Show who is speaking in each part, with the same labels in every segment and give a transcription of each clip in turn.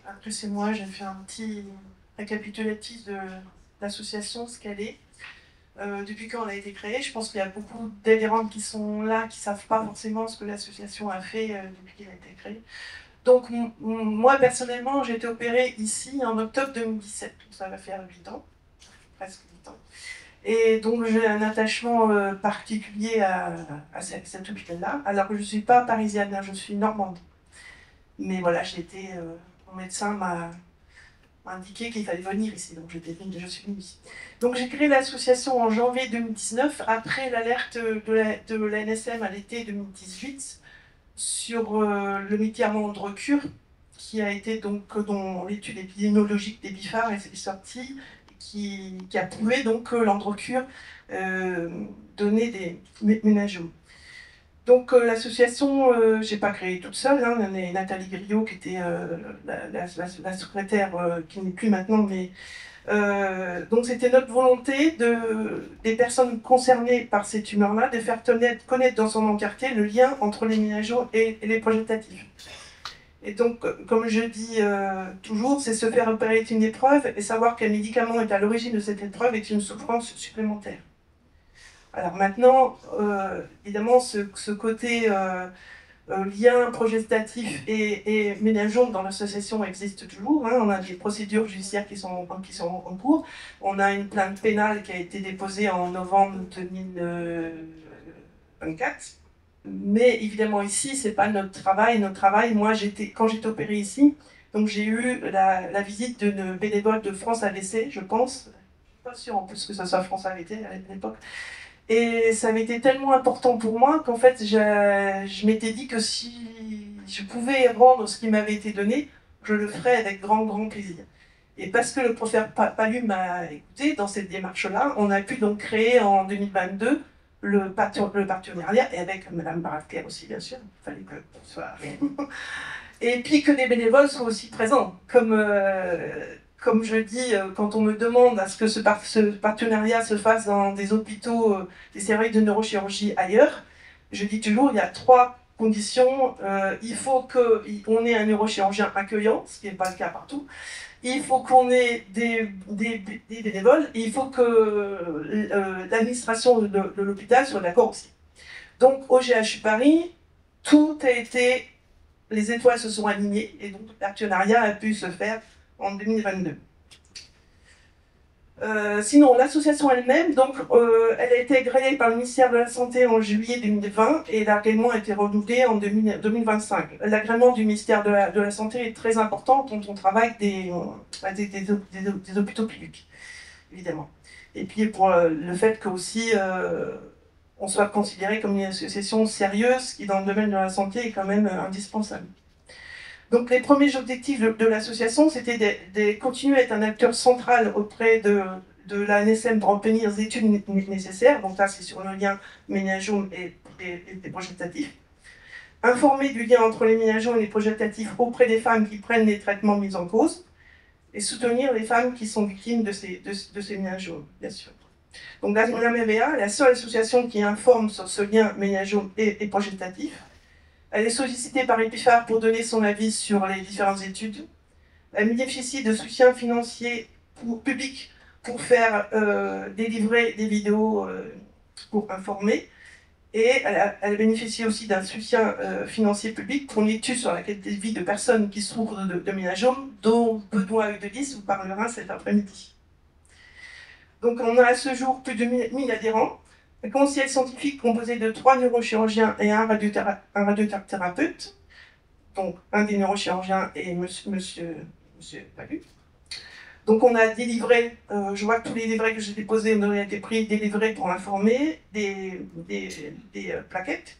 Speaker 1: après c'est moi, j'ai fait un petit récapitulatif de l'association, ce qu'elle est. Depuis quand elle a été créée, je pense qu'il y a beaucoup d'adhérents qui sont là, qui ne savent pas forcément ce que l'association a fait depuis qu'elle a été créée. Donc moi personnellement, j'ai été opérée ici en octobre 2017, donc ça va faire 8 ans, presque 8 ans. Et donc j'ai un attachement particulier à cet hôpital-là, alors que je ne suis pas parisienne, hein, je suis normande. Mais voilà, mon médecin m'a indiqué qu'il fallait venir ici, donc je suis venue ici. Donc j'ai créé l'association en janvier 2019, après l'alerte de la NSM à l'été 2018 sur le médicament Androcur, qui a été donc, dont l'étude épidémiologique des BIFAR est sortie, qui a prouvé donc que l'Androcur donnait des ménageomes. Donc l'association, je n'ai pas créé toute seule, hein, on a Nathalie Griot qui était la secrétaire, qui n'est plus maintenant, mais donc c'était notre volonté des personnes concernées par ces tumeurs-là de faire connaître dans son entièreté le lien entre les ménageomes et les projectatifs. Et donc, comme je dis toujours, c'est se faire opérer une épreuve et savoir quel médicament est à l'origine de cette épreuve est une souffrance supplémentaire. Alors maintenant, évidemment, ce côté lien progestatif et ménageome dans l'association existe toujours. Hein. On a des procédures judiciaires qui sont en cours. On a une plainte pénale qui a été déposée en novembre 2024. Mais évidemment, ici, ce n'est pas notre travail. Notre travail, moi, quand j'étais opérée ici, donc j'ai eu la visite d'une bénévole de France AVC, je pense. Je ne suis pas sûre en plus que ce soit France AVC à l'époque. Et ça m'était tellement important pour moi qu'en fait, je m'étais dit que si je pouvais rendre ce qui m'avait été donné, je le ferais avec grand, grand plaisir. Et parce que le professeur Palu m'a écouté dans cette démarche-là, on a pu donc créer en 2022 le partenariat, et avec Mme Baratker aussi, bien sûr, il fallait que ce soit... Et puis que des bénévoles soient aussi présents, comme je dis, quand on me demande à ce que ce partenariat se fasse dans des hôpitaux, des services de neurochirurgie ailleurs, je dis toujours, il y a 3 conditions. Il faut qu'on ait un neurochirurgien accueillant, ce qui n'est pas le cas partout. Il faut qu'on ait des bénévoles, et il faut que l'administration de l'hôpital soit d'accord aussi. Donc au GHU Paris, tout a été... Les étoiles se sont alignées, et donc le partenariat a pu se faire en 2022. Sinon, l'association elle-même, donc, elle a été agréée par le ministère de la Santé en juillet 2020 et l'agrément a été renouvelé en 2025. L'agrément du ministère de la Santé est très important quand on travaille des hôpitaux publics, évidemment. Et puis pour le fait que aussi on soit considéré comme une association sérieuse qui, dans le domaine de la santé, est quand même indispensable. Donc les premiers objectifs de l'association, c'était de continuer à être un acteur central auprès de la NSM pour obtenir les études nécessaires, donc là c'est sur le lien ménageome et projectatif. Informer du lien entre les ménageomes et les projectatifs auprès des femmes qui prennent les traitements mis en cause, et soutenir les femmes qui sont victimes de ces ménageomes, bien sûr. Donc la MVA est la seule association qui informe sur ce lien ménageome et projectatif. Elle est sollicitée par EPIFAR pour donner son avis sur les différentes études. Elle bénéficie de soutien financier public pour faire délivrer des vidéos pour informer. Et elle bénéficie aussi d'un soutien financier public pour une étude sur la qualité de vie de personnes qui souffrent de ménageome, dont Benoît Eudelis vous parlera cet après-midi. Donc on a à ce jour plus de 1000 adhérents. Un conseil scientifique composé de 3 neurochirurgiens et un radiothérapeute, donc un des neurochirurgiens et monsieur Palu. Donc on a délivré, je vois que tous les livrets que j'ai déposés ont été pris, délivrés pour informer, des plaquettes.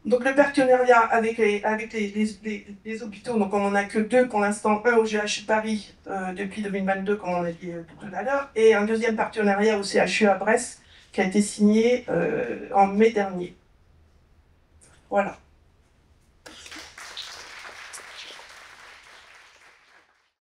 Speaker 1: Donc le partenariat avec les hôpitaux, donc on n'en a que 2 pour l'instant, un au GHU Paris depuis 2022, comme on a dit tout à l'heure, et un deuxième partenariat au CHU à Brest, qui a été signé en mai dernier. Voilà.